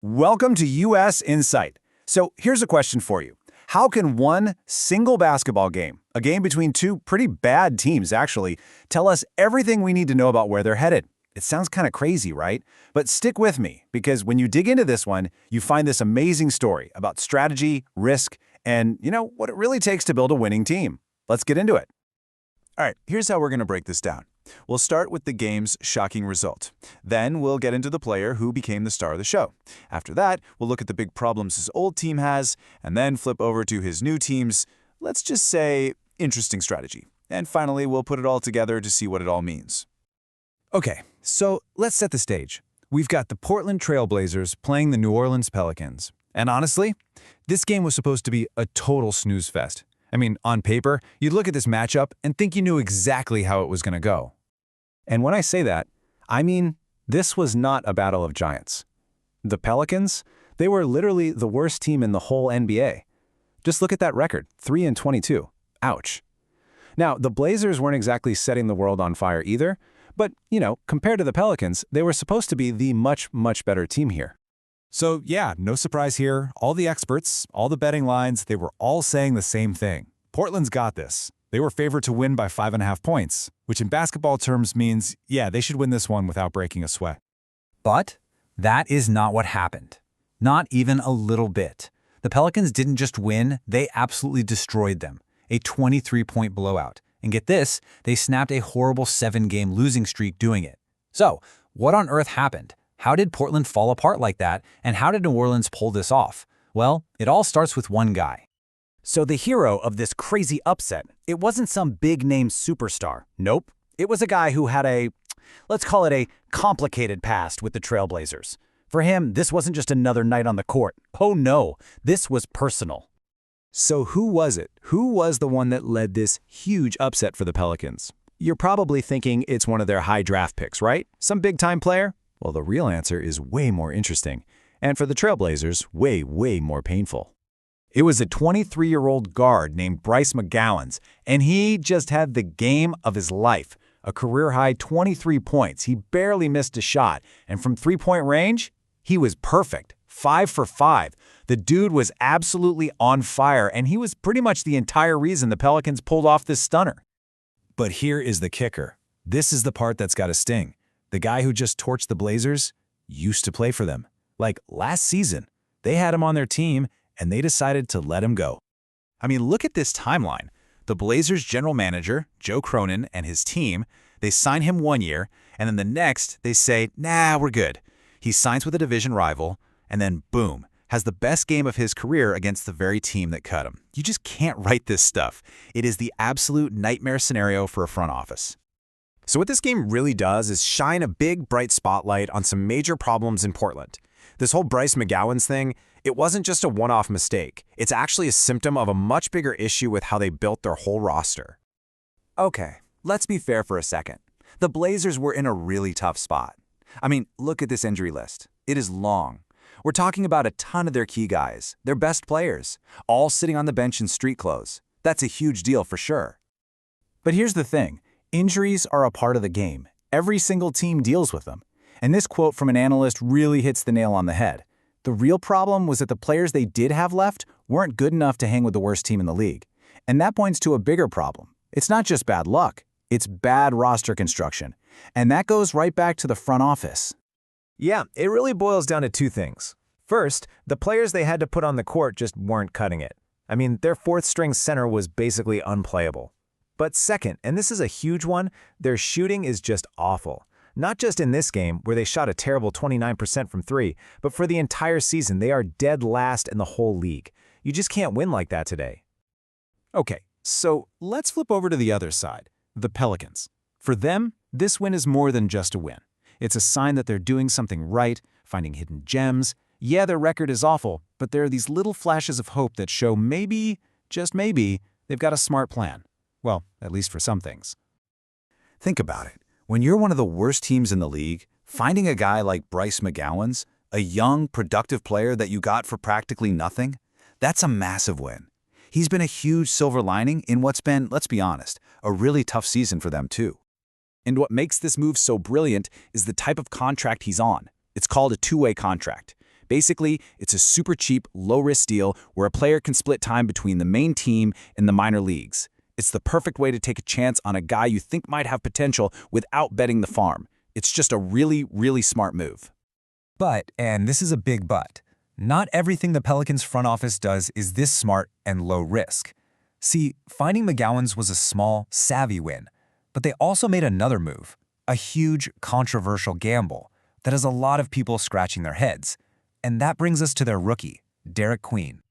Welcome to US Insight. So here's a question for you. How can one single basketball game, a game between two pretty bad teams actually, tell us everything we need to know about where they're headed? It sounds kind of crazy, right? But stick with me, because when you dig into this one, you find this amazing story about strategy, risk, and, what it really takes to build a winning team. Let's get into it. All right, here's how we're going to break this down. We'll start with the game's shocking result. Then we'll get into the player who became the star of the show. After that, we'll look at the big problems his old team has, and then flip over to his new team's, let's just say, interesting strategy. And finally, we'll put it all together to see what it all means. Okay, so let's set the stage. We've got the Portland Trail Blazers playing the New Orleans Pelicans. And honestly, this game was supposed to be a total snooze fest. I mean, on paper, you'd look at this matchup and think you knew exactly how it was going to go. And when I say that, I mean this was not a battle of giants. The Pelicans, they were literally the worst team in the whole NBA. Just look at that record, 3-22. Ouch. Now, the Blazers weren't exactly setting the world on fire either, but, compared to the Pelicans, they were supposed to be the much, much better team here. So yeah, no surprise here. All the experts, all the betting lines, they were all saying the same thing. Portland's got this. They were favored to win by 5.5 points, which in basketball terms means, yeah, they should win this one without breaking a sweat. But that is not what happened. Not even a little bit. The Pelicans didn't just win, they absolutely destroyed them. A 23-point blowout. And get this, they snapped a horrible 7-game losing streak doing it. So, what on earth happened? How did Portland fall apart like that, and how did New Orleans pull this off? Well, it all starts with one guy. So the hero of this crazy upset, it wasn't some big-name superstar. Nope. It was a guy who had let's call it a complicated past with the Trailblazers. For him, this wasn't just another night on the court. Oh no, this was personal. So who was it? Who was the one that led this huge upset for the Pelicans? You're probably thinking it's one of their high draft picks, right? Some big-time player? Well, the real answer is way more interesting. And for the Trailblazers, way, way more painful. It was a 23-year-old guard named Bryce McGowens, and he just had the game of his life. A career-high 23 points. He barely missed a shot. And from three-point range, he was perfect. 5 for 5. The dude was absolutely on fire, and he was pretty much the entire reason the Pelicans pulled off this stunner. But here is the kicker. This is the part that's got to sting. The guy who just torched the Blazers used to play for them. Like last season, they had him on their team, and they decided to let him go. I mean, look at this timeline. The Blazers general manager, Joe Cronin, and his team, they sign him 1 year, and then the next, they say, nah, we're good. He signs with a division rival, and then boom, has the best game of his career against the very team that cut him. You just can't write this stuff. It is the absolute nightmare scenario for a front office. So what this game really does is shine a big, bright spotlight on some major problems in Portland. This whole Bryce McGowens thing, it wasn't just a one-off mistake. It's actually a symptom of a much bigger issue with how they built their whole roster. Okay, let's be fair for a second. The Blazers were in a really tough spot. I mean, look at this injury list. It is long. We're talking about a ton of their key guys, their best players, all sitting on the bench in street clothes. That's a huge deal for sure. But here's the thing. Injuries are a part of the game. Every single team deals with them. And this quote from an analyst really hits the nail on the head. The real problem was that the players they did have left weren't good enough to hang with the worst team in the league. And that points to a bigger problem. It's not just bad luck. It's bad roster construction. And that goes right back to the front office. Yeah, it really boils down to two things. First, the players they had to put on the court just weren't cutting it. I mean, their fourth-string center was basically unplayable. But second, and this is a huge one, their shooting is just awful. Not just in this game, where they shot a terrible 29% from three, but for the entire season, they are dead last in the whole league. You just can't win like that today. Okay, so let's flip over to the other side, the Pelicans. For them, this win is more than just a win. It's a sign that they're doing something right, finding hidden gems. Yeah, their record is awful, but there are these little flashes of hope that show maybe, just maybe, they've got a smart plan. Well, at least for some things. Think about it. When you're one of the worst teams in the league, finding a guy like Bryce McGowens, a young, productive player that you got for practically nothing, that's a massive win. He's been a huge silver lining in what's been, let's be honest, a really tough season for them too. And what makes this move so brilliant is the type of contract he's on. It's called a two-way contract. Basically, it's a super cheap, low-risk deal where a player can split time between the main team and the minor leagues. It's the perfect way to take a chance on a guy you think might have potential without betting the farm. It's just a really, really smart move. But, and this is a big but, not everything the Pelicans front office does is this smart and low risk. See, finding McGowens was a small, savvy win, but they also made another move, a huge, controversial gamble that has a lot of people scratching their heads. And that brings us to their rookie, Derik Queen.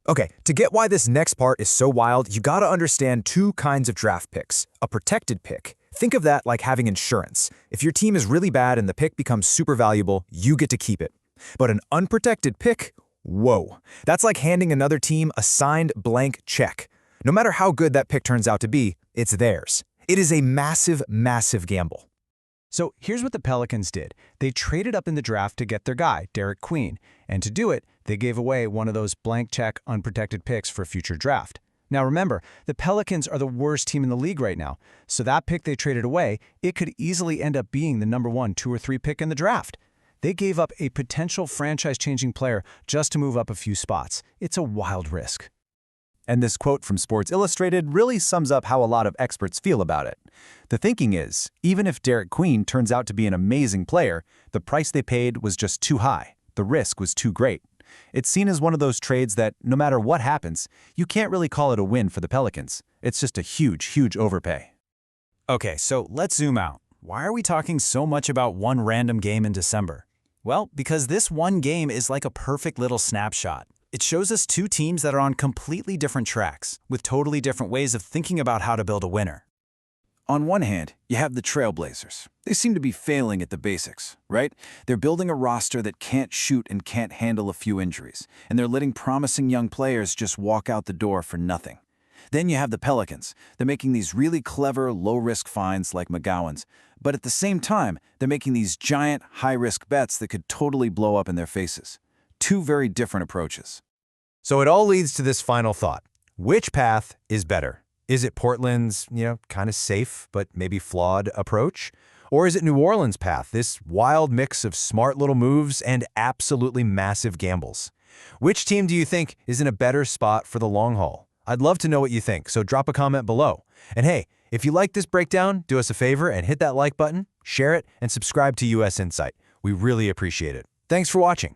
Okay, to get why this next part is so wild, you gotta understand two kinds of draft picks. A protected pick. Think of that like having insurance. If your team is really bad and the pick becomes super valuable, you get to keep it. But an unprotected pick? Whoa. That's like handing another team a signed blank check. No matter how good that pick turns out to be, it's theirs. It is a massive, massive gamble. So here's what the Pelicans did. They traded up in the draft to get their guy, Derik Queen, and to do it, they gave away one of those blank check unprotected picks for a future draft. Now remember, the Pelicans are the worst team in the league right now, so that pick they traded away, it could easily end up being the number 1, 2, or 3 pick in the draft. They gave up a potential franchise-changing player just to move up a few spots. It's a wild risk. And this quote from Sports Illustrated really sums up how a lot of experts feel about it. The thinking is, even if Derik Queen turns out to be an amazing player, the price they paid was just too high. The risk was too great. It's seen as one of those trades that, no matter what happens, you can't really call it a win for the Pelicans. It's just a huge, huge overpay. Okay, so let's zoom out. Why are we talking so much about one random game in December? Well, because this one game is like a perfect little snapshot. It shows us two teams that are on completely different tracks, with totally different ways of thinking about how to build a winner. On one hand, you have the Trailblazers. They seem to be failing at the basics, right? They're building a roster that can't shoot and can't handle a few injuries, and they're letting promising young players just walk out the door for nothing. Then you have the Pelicans. They're making these really clever, low-risk finds like McGowens, but at the same time, they're making these giant, high-risk bets that could totally blow up in their faces. Two very different approaches. So it all leads to this final thought. Which path is better? Is it Portland's, kind of safe but maybe flawed approach? Or is it New Orleans' path, this wild mix of smart little moves and absolutely massive gambles? Which team do you think is in a better spot for the long haul? I'd love to know what you think, so drop a comment below. And hey, if you like this breakdown, do us a favor and hit that like button, share it, and subscribe to US Insight. We really appreciate it. Thanks for watching.